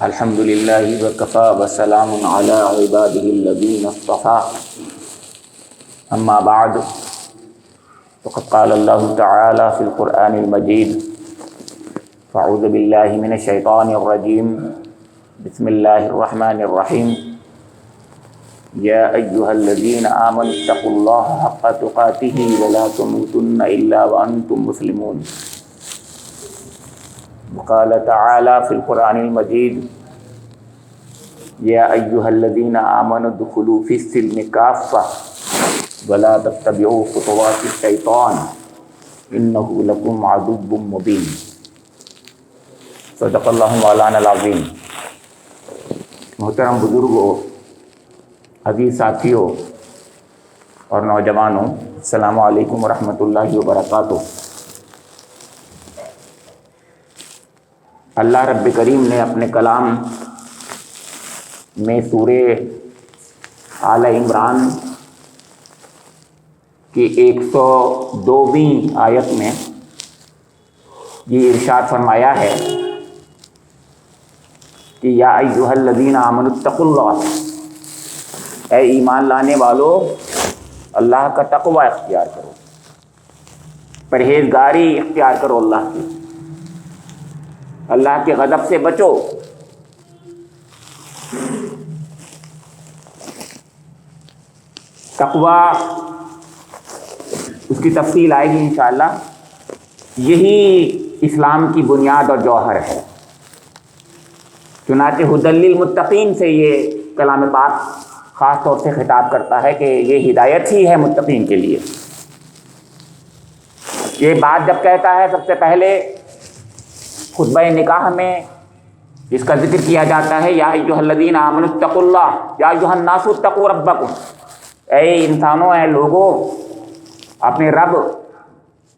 الحمد للہ وکفی وسلام علی عبادہ الذین اصطفی اما بعد فقد قال اللہ تعالی فی القرآن المجید فاعوذ باللہ من الشیطان الرجیم بسم اللہ الرحمن الرحیم یا ایہا الذین آمنوا اتقوا اللہ حق تقاتہ ولا تموتن الا وانتم مسلمون وقال تعالی فی القرآن المجید یا ایہا الذین آمنوا ادخلوا فی السلم کافہ ولا تتبعوا خطوات الشیطان انہ لکم عدو مبین۔ صدق اللہ مولانا العظیم۔ محترم بزرگوں، عزیز ساتھیوں اور نوجوانوں، السلام علیکم ورحمۃ اللہ وبرکاتہ۔ اللہ رب کریم نے اپنے کلام میں سورہ آل عمران کی 102ویں آیت میں یہ ارشاد فرمایا ہے کہ یا ایھا الذین آمنوا اتقوا اللہ، اے ایمان لانے والو اللہ کا تقوی اختیار کرو، پرہیزگاری اختیار کرو، اللہ کے غضب سے بچو۔ تقوی اس کی تفصیل آئے گی انشاءاللہ۔ یہی اسلام کی بنیاد اور جوہر ہے۔ چنانچہ ھدی للمتقین سے یہ کلام پاک خاص طور سے خطاب کرتا ہے کہ یہ ہدایت ہی ہے متقین کے لیے۔ یہ بات جب کہتا ہے سب سے پہلے خطبہ نکاح میں جس کا ذکر کیا جاتا ہے یا ایھا الذین آمنوا اتقوا اللہ یا ایھا الناس اتقوا ربکم، اے انسانوں، اے لوگوں، اپنے رب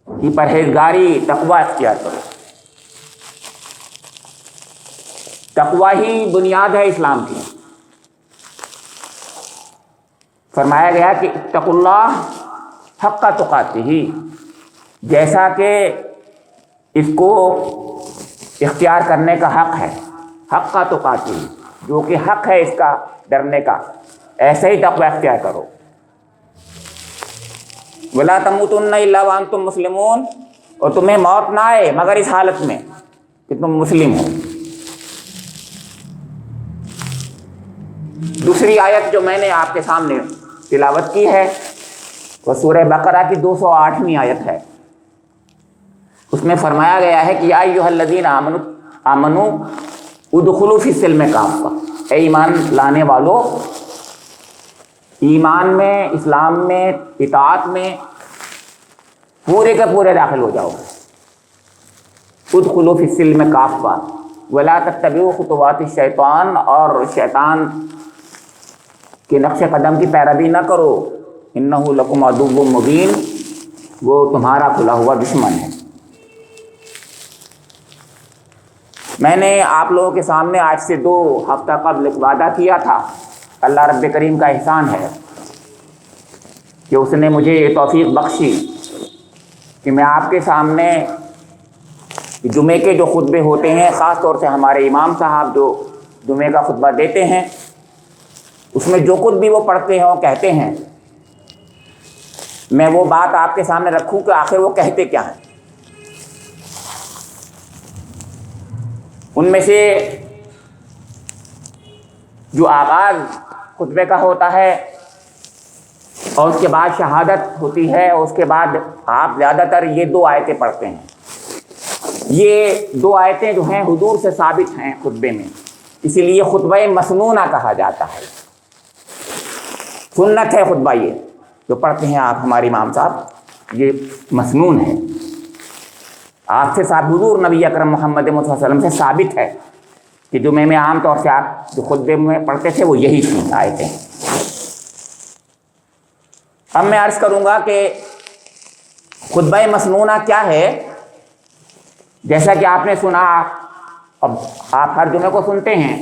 کی پرہیزگاری تقوی اختیار کرو۔ تقوی ہی بنیاد ہے اسلام کی۔ فرمایا گیا کہ اتقوا اللہ حق تقاتہ، جیسا کہ اس کو اختیار کرنے کا حق ہے، حق تقاتہ، جو کہ حق ہے اس کا ڈرنے کا، ایسے ہی تقوی اختیار کرو۔ ولا تموتن الا وانتم مسلمون، اور تمہیں موت نہ آئے مگر اس حالت میں کہ تم مسلم ہو۔ دوسری آیت جو میں نے آپ کے سامنے تلاوت کی ہے وہ سورہ بقرہ کی 208ویں آیت ہے۔ اس میں فرمایا گیا ہے کہ یا ایھا الذین آمنوا ادخلوا فی السلم کافہ، اے ایمان لانے والو ایمان میں، اسلام میں، اطاعت میں پورے کے پورے داخل ہو جاؤ۔ ادخلوا فی السلم کافہ ولا تتبعوا خطوات الشیطان، اور شیطان کے نقش قدم کی پیروی نہ کرو، انہ لکم عدو مبین، وہ تمہارا کھلا ہوا دشمن ہے۔ میں نے آپ لوگوں کے سامنے آج سے 2 ہفتہ قبل ایک وعدہ کیا تھا۔ اللہ رب کریم کا احسان ہے کہ اس نے مجھے یہ توفیق بخشی کہ میں آپ کے سامنے جمعے کے جو خطبے ہوتے ہیں، خاص طور سے ہمارے امام صاحب جو جمعے کا خطبہ دیتے ہیں، اس میں جو کچھ بھی وہ پڑھتے ہیں وہ کہتے ہیں، میں وہ بات آپ کے سامنے رکھوں کہ آخر وہ کہتے کیا ہیں۔ ان میں سے جو آغاز خطبے کا ہوتا ہے اور اس کے بعد شہادت ہوتی ہے، اور اس کے بعد آپ زیادہ تر یہ 2 آیتیں پڑھتے ہیں۔ یہ 2 آیتیں جو ہیں حضور سے ثابت ہیں خطبے میں، اسی لیے خطبہ مسنونہ کہا جاتا ہے۔ سنت ہے خطبہ یہ جو پڑھتے ہیں آپ ہمارے امام صاحب، یہ مسنون ہے۔ آپ سے صاحب حضور نبی اکرم محمد صلی اللہ علیہ وسلم سے ثابت ہے کہ جمعے میں عام طور سے آپ جو خطبے میں پڑھتے تھے وہ یہی تھیں آیتیں۔ اب میں عرض کروں گا کہ خطبہ مسنونہ کیا ہے۔ جیسا کہ آپ نے سنا، اب آپ ہر جمعے کو سنتے ہیں،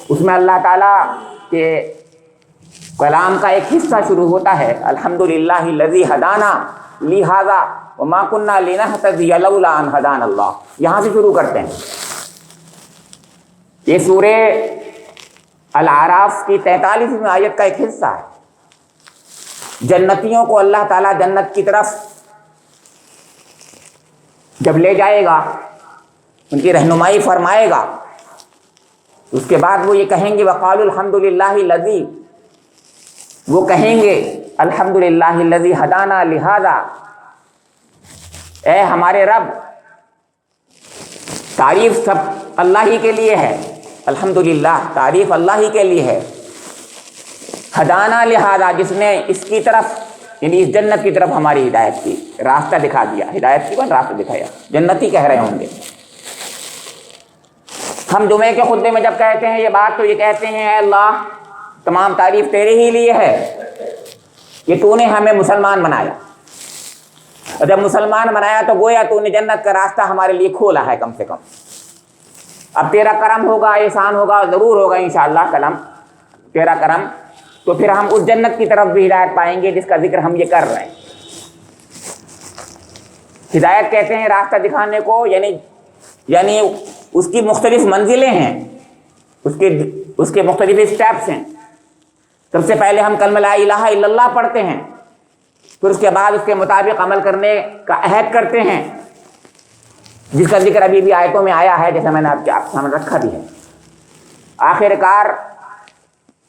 اس میں اللہ تعالیٰ کے کلام کا ایک حصہ شروع ہوتا ہے، الحمدللہ الذی ہدانا لہذا وما کننا لنہتدی لولا ان ہدانا اللہ، یہاں سے شروع کرتے ہیں۔ یہ سورہ الاعراف کی 43ویں آیت کا ایک حصہ ہے۔ جنتیوں کو اللہ تعالیٰ جنت کی طرف جب لے جائے گا، ان کی رہنمائی فرمائے گا، اس کے بعد وہ یہ کہیں گے وقالوا الحمد للہ الذی، وہ کہیں گے الحمد للہ الذی ہدانا لہذا، اے ہمارے رب، تعریف سب اللہ ہی کے لیے ہے، الحمدللہ تعریف اللہ ہی کے لیے ہے، ہدانا لہذا، جس نے اس کی طرف یعنی اس جنت کی طرف ہماری ہدایت کی، راستہ دکھا دیا، ہدایت کی کون راستہ دکھایا، جنتی کہہ رہے ہوں گے۔ ہم جمعے کے خطبے میں جب کہتے ہیں یہ بات تو یہ کہتے ہیں اے اللہ تمام تعریف تیرے ہی لیے ہے کہ تو نے ہمیں مسلمان بنایا، اور جب مسلمان بنایا تو گویا تو نے جنت کا راستہ ہمارے لیے کھولا ہے کم سے کم۔ اب تیرا کرم ہوگا، احسان ہوگا، ضرور ہوگا انشاءاللہ کلام تیرا کرم، تو پھر ہم اس جنت کی طرف بھی ہدایت پائیں گے جس کا ذکر ہم یہ کر رہے ہیں۔ ہدایت کہتے ہیں راستہ دکھانے کو، یعنی اس کی مختلف منزلیں ہیں، اس کے مختلف اسٹیپس ہیں۔ سب سے پہلے ہم کلمہ لا الہ الا اللہ پڑھتے ہیں، پھر اس کے بعد اس کے مطابق عمل کرنے کا عہد کرتے ہیں، جس کا ذکر ابھی بھی آیتوں میں آیا ہے، جیسے میں نے آپ کے سامنے رکھا بھی ہے۔ آخر کار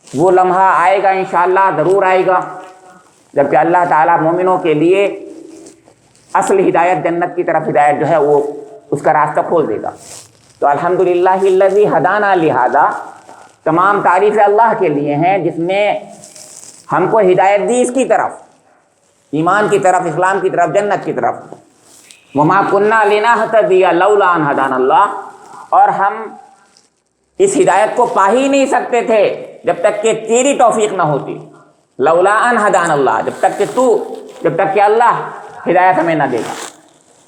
وہ لمحہ آئے گا انشاءاللہ، ضرور آئے گا، جبکہ اللہ تعالیٰ مومنوں کے لیے اصل ہدایت جنت کی طرف ہدایت جو ہے وہ اس کا راستہ کھول دے گا۔ تو الحمدللہ الذی ہدانا لہذا، تمام تعریفیں اللہ کے لیے ہیں جس نے ہم کو ہدایت دی اس کی طرف، ایمان کی طرف، اسلام کی طرف، جنت کی طرف۔ وما کننا لنہتدی لولا ان ہدانا اللہ، اور ہم اس ہدایت کو پا ہی نہیں سکتے تھے جب تک کہ تیری توفیق نہ ہوتی، لولا ان ہدانا اللہ، جب تک کہ اللہ ہدایت ہمیں نہ دے گا۔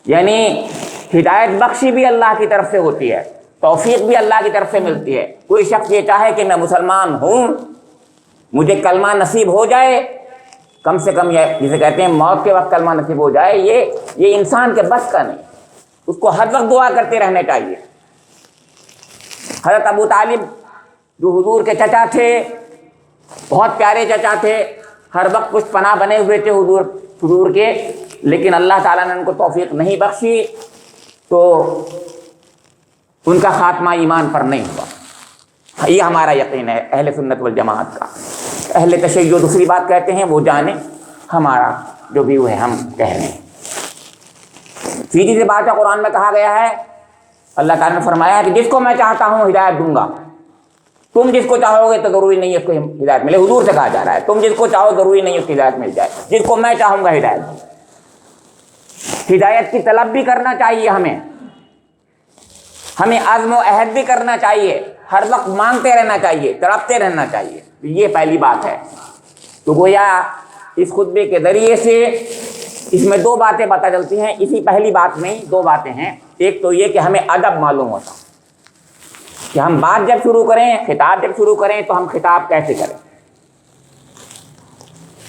یعنی ہدایت بخشی بھی اللہ کی طرف سے ہوتی ہے، توفیق بھی اللہ کی طرف سے ملتی ہے۔ کوئی شخص یہ چاہے کہ میں مسلمان ہوں، مجھے کلمہ نصیب ہو جائے، کم سے کم یہ جسے کہتے ہیں موت کے وقت کلمہ نصیب ہو جائے، یہ انسان کے بس کا نہیں، اس کو ہر وقت دعا کرتے رہنے چاہیے۔ حضرت ابو طالب جو حضور کے چچا تھے، بہت پیارے چچا تھے، ہر وقت کچھ پناہ بنے ہوئے تھے حضور کے، لیکن اللہ تعالیٰ نے ان کو توفیق نہیں بخشی، تو ان کا خاتمہ ایمان پر نہیں ہوا۔ یہ ہمارا یقین ہے اہل سنت والجماعت کا۔ اہل تشیع دوسری بات کہتے ہیں، وہ جانے، ہمارا جو بھی ہے ہم کہہ رہے ہیں۔ سیدھی سی بات ہے، قرآن میں کہا گیا ہے، اللہ تعالیٰ نے فرمایا کہ جس کو میں چاہتا ہوں ہدایت دوں گا، تم جس کو چاہو گے تو ضروری نہیں ہے اس کو ہدایت ملے۔ حضور سے کہا جا رہا ہے تم جس کو چاہو ضروری نہیں اس کی ہدایت مل جائے، جس کو میں چاہوں گا ہدایت دوں۔ ہدایت کی طلب بھی کرنا چاہیے، ہمیں عزم و عہد بھی کرنا چاہیے، ہر وقت مانگتے رہنا چاہیے، تڑپتے رہنا چاہیے۔ یہ پہلی بات ہے۔ تو گویا اس خطبے کے ذریعے سے اس میں دو باتیں پتہ چلتی ہیں، اسی پہلی بات میں دو باتیں ہیں۔ ایک تو یہ کہ ہمیں ادب معلوم ہوتا کہ ہم بات جب شروع کریں، خطاب جب شروع کریں تو ہم خطاب کیسے کریں۔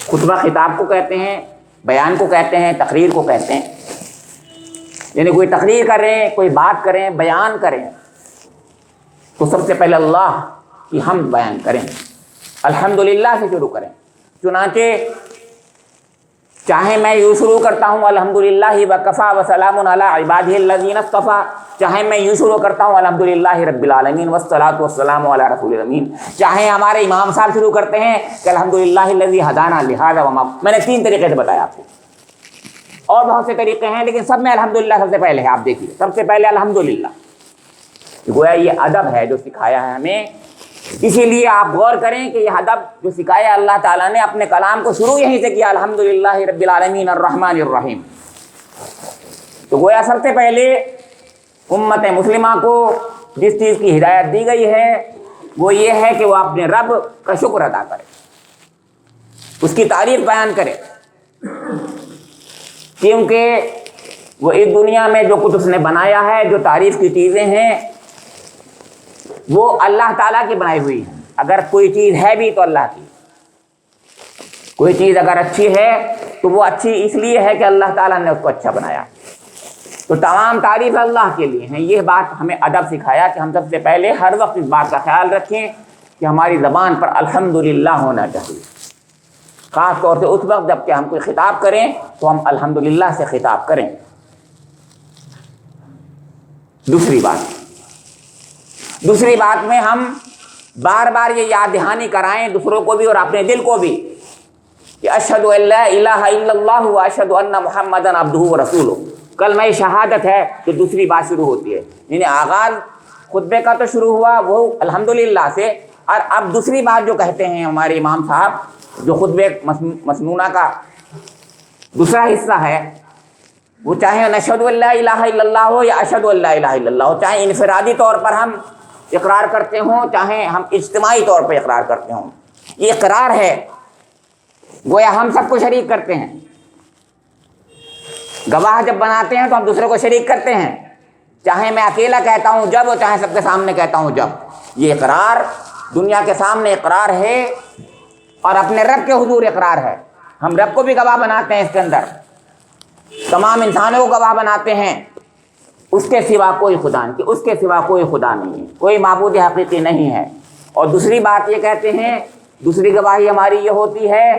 خطبہ خطاب کو کہتے ہیں، بیان کو کہتے ہیں، تقریر کو کہتے ہیں۔ یعنی کوئی تقریر کریں، کوئی بات کریں، بیان کریں تو سب سے پہلے اللہ کی حمد بیان کریں، الحمدللہ سے شروع کریں۔ چنانچہ چاہے میں یوں شروع کرتا ہوں الحمدللہ وکفیٰ وسلام علی عبادہ الذین اصطفیٰ، چاہے میں یوں شروع کرتا ہوں الحمدللہ رب العالمین والصلاۃ والسلام علی رسول الامین، چاہے ہمارے امام صاحب شروع کرتے ہیں کہ الحمدللہ الذی ہدانا لہذا وما، میں نے 3 طریقے سے بتایا آپ کو، اور بہت سے طریقے ہیں لیکن سب میں الحمدللہ سب سے پہلے ہے۔ آپ دیکھیے سب سے پہلے الحمدللہ، گویا یہ ادب ہے جو سکھایا ہے ہمیں۔ اسی لیے آپ غور کریں کہ یہ ادب جو سکھایا اللہ تعالیٰ نے، اپنے کلام کو شروع یہیں سے کیا، الحمدللہ رب العالمین الرحمن الرحیم۔ تو گویا سب سے پہلے امت مسلمہ کو جس چیز کی ہدایت دی گئی ہے وہ یہ ہے کہ وہ اپنے رب کا شکر ادا کرے، اس کی تعریف بیان کرے، کیونکہ وہ اس دنیا میں جو کچھ اس نے بنایا ہے، جو تعریف کی چیزیں ہیں، وہ اللہ تعالیٰ کی بنائی ہوئی ہیں۔ اگر کوئی چیز ہے بھی تو اللہ کی، کوئی چیز اگر اچھی ہے تو وہ اچھی اس لیے ہے کہ اللہ تعالیٰ نے اس کو اچھا بنایا۔ تو تمام تعریف اللہ کے لیے ہیں۔ یہ بات ہمیں ادب سکھایا کہ ہم سب سے پہلے ہر وقت اس بات کا خیال رکھیں کہ ہماری زبان پر الحمدللہ ہونا چاہیے، خاص طور سے اس وقت جب کہ ہم کوئی خطاب کریں تو ہم الحمدللہ سے خطاب کریں۔ دوسری بات میں ہم بار بار یہ یاد دہانی کرائیں دوسروں کو بھی اور اپنے دل کو بھی کہ اشہد ان لا الہ الا اللہ و اشہد ان محمدًا عبدہ و رسولہ۔ کلمہ شہادت ہے تو دوسری بات شروع ہوتی ہے، یعنی آغاز خطبے کا تو شروع ہوا وہ الحمدللہ سے، اور اب دوسری بات جو کہتے ہیں ہمارے امام صاحب جو خطبے مسنونہ کا دوسرا حصہ ہے، وہ چاہے نشہد ان لا الہ الا اللہ ہو یا اشہد ان لا الہ الا اللہ ہو، چاہے انفرادی طور پر ہم اقرار کرتے ہوں چاہے ہم اجتماعی طور پر اقرار کرتے ہوں، یہ اقرار ہے گویا ہم سب کو شریک کرتے ہیں۔ گواہ جب بناتے ہیں تو ہم دوسرے کو شریک کرتے ہیں، چاہے میں اکیلا کہتا ہوں جب اور چاہے سب کے سامنے کہتا ہوں جب، یہ اقرار دنیا کے سامنے اقرار ہے اور اپنے رب کے حضور اقرار ہے۔ ہم رب کو بھی گواہ بناتے ہیں، اس کے اندر تمام انسانوں کو گواہ بناتے ہیں، اس کے سوا کوئی خدا نہیں، اس کے سوا کوئی خدا نہیں ہے، کوئی معبود حقیقی نہیں ہے۔ اور دوسری بات یہ کہتے ہیں، دوسری گواہی ہماری یہ ہوتی ہے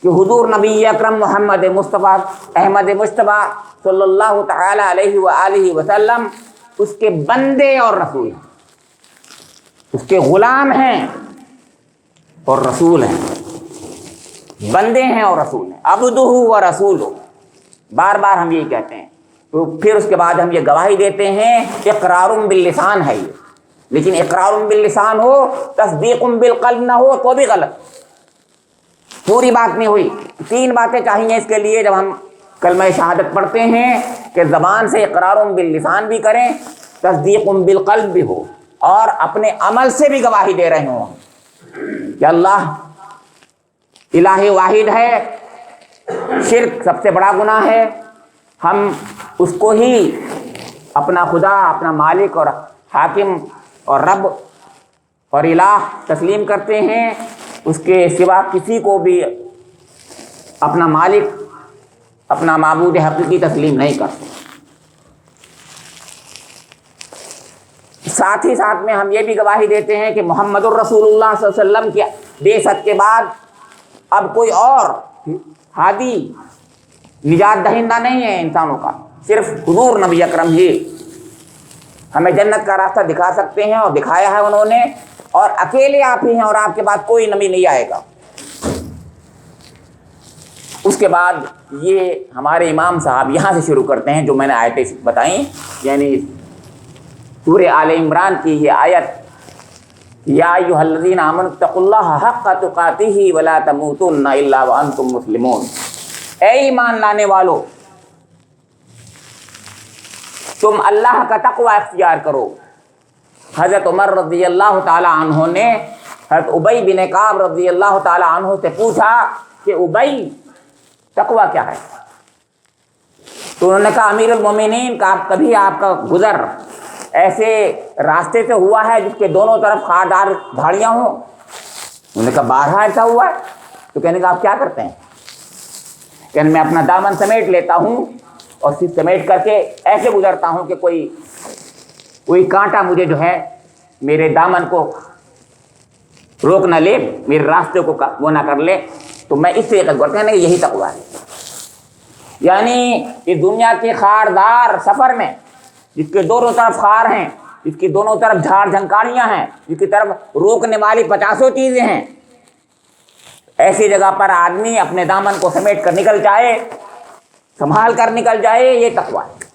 کہ حضور نبی اکرم محمد مصطفیٰ احمد مجتبیٰ صلی اللہ تعالی علیہ وآلہ وسلم اس کے بندے اور رسول ہیں، اس کے غلام ہیں اور رسول ہیں، بندے ہیں اور رسول ہیں، عبدہ و رسولہ، بار بار ہم یہی کہتے ہیں۔ تو پھر اس کے بعد ہم یہ گواہی دیتے ہیں، اقرار باللسان ہے یہ، لیکن اقرار باللسان ہو تصدیق بالقلب نہ ہو تو بھی غلط، پوری بات نہیں ہوئی۔ تین باتیں چاہیے اس کے لیے جب ہم کلمہ شہادت پڑھتے ہیں کہ زبان سے اقرار باللسان بھی کریں، تصدیق بالقلب بھی ہو، اور اپنے عمل سے بھی گواہی دے رہے ہوں کہ اللہ الہ واحد ہے، شرک سب سے بڑا گناہ ہے، ہم اس کو ہی اپنا خدا، اپنا مالک اور حاکم اور رب اور الہ تسلیم کرتے ہیں، اس کے سوا کسی کو بھی اپنا مالک، اپنا معبود حقیقی تسلیم نہیں کرتے۔ ساتھ ہی ساتھ میں ہم یہ بھی گواہی دیتے ہیں کہ محمد الرسول اللہ صلی اللہ علیہ وسلم کی بعثت کے بعد اب کوئی اور ہادی نجات دہندہ نہیں ہے انسانوں کا، صرف حضور نبی اکرم ہی ہمیں جنت کا راستہ دکھا سکتے ہیں، اور دکھایا ہے انہوں نے، اور اکیلے آپ ہی ہیں اور آپ کے بعد کوئی نبی نہیں آئے گا۔ اس کے بعد یہ ہمارے امام صاحب یہاں سے شروع کرتے ہیں جو میں نے آیتیں بتائیں، یعنی سورہ آل عمران کی یہ آیت، یا ایھا الذین آمنوا اتقوا اللہ حق تقاتہ ولا تموتن الا وانتم مسلمون، اے ایمان لانے والو تم اللہ کا تقوی اختیار کرو۔ حضرت عمر رضی اللہ تعالی عنہ نے حضرت ابی بن کعب رضی اللہ تعالی عنہ سے پوچھا کہ ابی تقوی کیا ہے؟ تو انہوں نے کہا امیر المومنین کا کبھی آپ کا گزر ایسے راستے سے ہوا ہے جس کے دونوں طرف خاردار جھاڑیاں ہوں؟ انہوں نے کہا بارہا ایسا ہوا ہے۔ تو کہنے کا آپ کیا کرتے ہیں؟ کہ میں اپنا دامن سمیٹ لیتا ہوں اور صرف سمیٹ کر کے ایسے گزرتا ہوں کہ کوئی کانٹا مجھے جو ہے میرے دامن کو روک نہ لے، میرے راستے کو وہ نہ کر لے، تو میں اس طریقے سے گزرتا ہوں۔ یہی تقویٰ ہے، یعنی اس دنیا کے خاردار سفر میں جس کے دونوں طرف خار ہیں، جس کی دونوں طرف جھاڑ جھنکاریاں ہیں، جس کی طرف روکنے والی 50 چیزیں ہیں، ایسی جگہ پر آدمی اپنے دامن کو سمیٹ کر نکل جائے، سنبھال کر نکل جائے، یہ تقویٰ ہے۔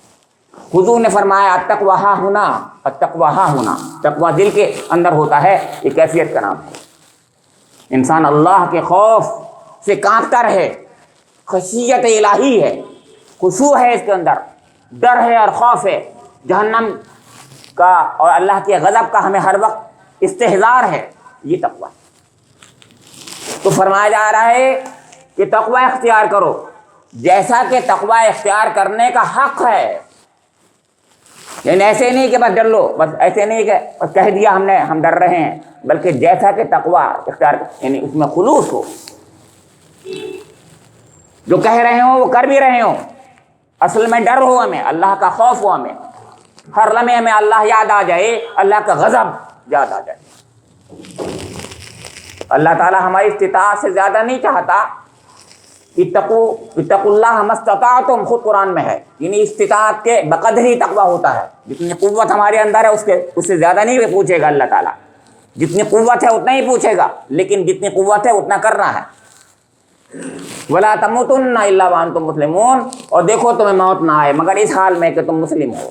حضور نے فرمایا التقویٰ ہاں ہونا، التقویٰ ہاں ہونا، تقویٰ دل کے اندر ہوتا ہے، یہ کیفیت کا نام ہے۔ انسان اللہ کے خوف سے کانپتا رہے، خشیت الہی ہے، خشوع ہے اس کے اندر، ڈر ہے اور خوف ہے، جہنم کا اور اللہ کے غضب کا ہمیں ہر وقت استحضار ہے، یہ تقویٰ ہے۔ تو فرمایا جا رہا ہے کہ تقویٰ اختیار کرو، جیسا کہ تقویٰ اختیار کرنے کا حق ہے، یعنی ایسے نہیں کہ بس ڈر لو، بس ایسے نہیں کہ بس کہہ دیا ہم ڈر رہے ہیں، بلکہ جیسا کہ تقویٰ اختیار یعنی اس میں خلوص ہو، جو کہہ رہے ہوں وہ کر بھی رہے ہوں، اصل میں ڈر ہو ہمیں، اللہ کا خوف ہو ہمیں، ہر لمحے ہمیں اللہ یاد آ جائے، اللہ کا غضب یاد آ جائے۔ اللہ تعالیٰ ہماری استطاعت سے زیادہ نہیں چاہتا۔ اتقوا اللہ ما استطعتم، خود قرآن میں ہے، یعنی استطاعت کے بقدر ہی تقویٰ ہوتا ہے۔ جتنی قوت ہمارے اندر ہے اس سے زیادہ نہیں پوچھے گا اللہ تعالیٰ، جتنی قوت ہے اتنا ہی پوچھے گا، لیکن جتنی قوت ہے اتنا کرنا ہے۔ وَلَا تَمُوتُنَّ إِلَّا وَأَنْتُمْ مُسْلِمُونَ، اور دیکھو تمہیں موت نہ آئے مگر اس حال میں کہ تم مسلم ہو۔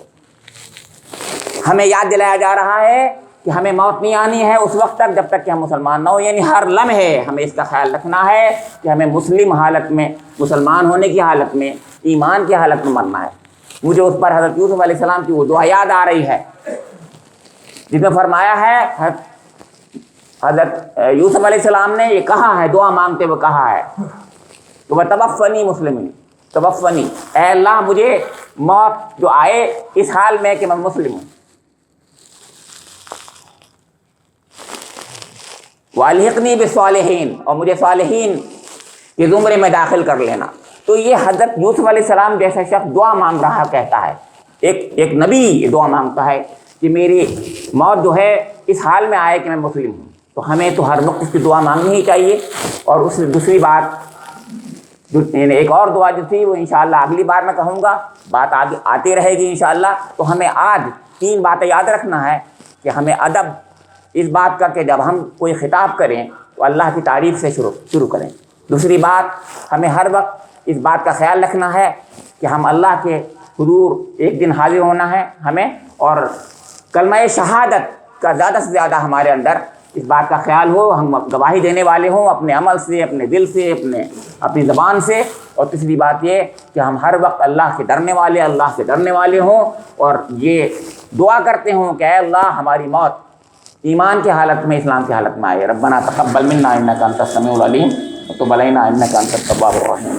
ہمیں یاد دلایا جا رہا ہے کہ ہمیں موت نہیں آنی ہے اس وقت تک جب تک کہ ہم مسلمان نہ ہو، یعنی ہر لمحے ہمیں اس کا خیال رکھنا ہے کہ ہمیں مسلم حالت میں، مسلمان ہونے کی حالت میں، ایمان کی حالت میں مرنا ہے۔ مجھے اس پر حضرت یوسف علیہ السلام کی وہ دعا یاد آ رہی ہے جس میں فرمایا ہے، حضرت یوسف علیہ السلام نے یہ کہا ہے، دعا مانگتے ہوئے کہا ہے کہ وَتَوَفَّنِي مُسْلِمًا، توفنی، اے اللہ مجھے موت جو آئے اس حال میں کہ میں مسلم ہوں، وَأَلْحِقْنِي بِالصَّالِحِينَ، اور مجھے صالحین کے زمرے میں داخل کر لینا۔ تو یہ حضرت یوسف علیہ السلام جیسا شخص دعا مانگ رہا کہتا ہے، ایک نبی یہ دعا مانگتا ہے کہ میری موت جو ہے اس حال میں آئے کہ میں مسلم ہوں۔ تو ہمیں تو ہر وقت اس کی دعا مانگنی ہی چاہیے۔ اور اس سے دوسری بات، ایک اور دعا جو تھی وہ انشاءاللہ اگلی بار میں کہوں گا، بات آتی رہے گی انشاءاللہ۔ تو ہمیں آج 3 باتیں یاد رکھنا ہے کہ ہمیں ادب اس بات کا کہ جب ہم کوئی خطاب کریں تو اللہ کی تعریف سے شروع کریں۔ دوسری بات، ہمیں ہر وقت اس بات کا خیال رکھنا ہے کہ ہم اللہ کے حضور ایک دن حاضر ہونا ہے ہمیں، اور کلمہ شہادت کا زیادہ سے زیادہ ہمارے اندر اس بات کا خیال ہو، ہم گواہی دینے والے ہوں اپنے عمل سے، اپنے دل سے، اپنی زبان سے۔ اور تیسری بات یہ کہ ہم ہر وقت اللہ سے ڈرنے والے ہوں، اور یہ دعا کرتے ہوں کہ اے اللہ ہماری موت ایمان کی حالت میں، اسلام کی حالت میں آئے۔ ربنا تقبل منا انک انت السمیع العلیم وتب علینا انک انت التواب الرحیم۔